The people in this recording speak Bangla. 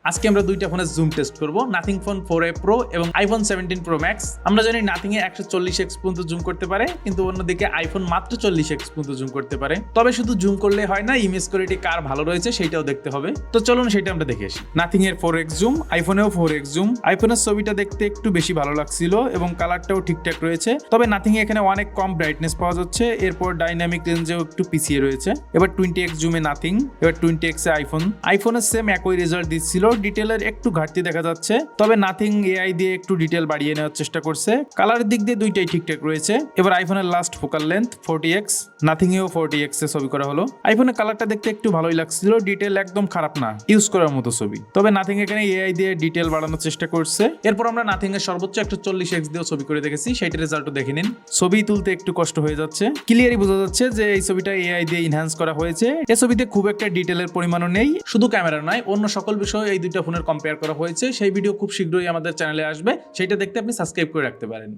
আজকে আমরা দুইটা ফোনের জুম টেস্ট করব, নাথিং ফোন 4A Pro এবং আইফোন 17 Pro Max। আমরা জানি নাথিং এ 140x পর্যন্ত জুম করতে পারে, কিন্তু অন্যদিকে আইফোন মাত্র 40x পর্যন্ত জুম করতে পারে। তবে শুধু জুম করলে হয় না, ইমেজ কোয়ালিটি কার ভালো রয়েছে সেটাও দেখতে হবে। তো চলুন সেটা আমরা দেখে আসি। নাথিং এর 4x জুম, আইফোনেও 4x জুম। আইফোনের ছবিটা দেখতে একটু বেশি ভালো লাগছিল এবং কালারটাও ঠিকঠাক রয়েছে। তবে নাথিং এ এখানে অনেক কম ব্রাইটনেস পাওয়া যাচ্ছে, এরপর ডাইনামিক রেঞ্জেও একটু পিছিয়ে রয়েছে। এবার 20x জুমে নাথিং, এবার 20x এ আইফোনের সেম একই রেজাল্ট দিচ্ছিল, ডিটেলের একটু ঘাটতি দেখা যাচ্ছে। তবে নাথিং এআই দিয়ে একটু ডিটেল বাড়িয়ে নেওয়ার চেষ্টা করছে। কালারের দিক দিয়ে দুইটাই ঠিকঠাক রয়েছে। এবার আইফোনের last focal length 40x, nothing এও 40x এ ছবি করা হলো। আইফোনের কালারটা দেখতে একটু ভালোই লাগছিল, ডিটেল একদম খারাপ না, ইউজ করার মতো ছবি। তবে নাথিং এখানে এআই দিয়ে ডিটেল বাড়ানোর চেষ্টা করছে। এরপর আমরা নাথিং এর সর্বোচ্চ 140x দিয়েও ছবি করে দেখেছি, সেইটার রেজাল্টও দেখে নিন। ছবি তুলতে একটু কষ্ট হয়ে যাচ্ছে, ক্লিয়ারই বোঝা যাচ্ছে যে এই ছবিটা এআই দিয়ে ইনহ্যান্স করা হয়েছে। এই ছবিতে খুব একটা ডিটেলের পরিমাণও নেই। শুধু ক্যামেরা নয়, অন্য সকল বিষয় এই দুইটা ফোনের কম্পেয়ার করা হয়েছে। সেই ভিডিও খুব শীঘ্রই আমাদের চ্যানেলে আসবে, সেটা দেখতে আপনি সাবস্ক্রাইব করে রাখতে পারেন।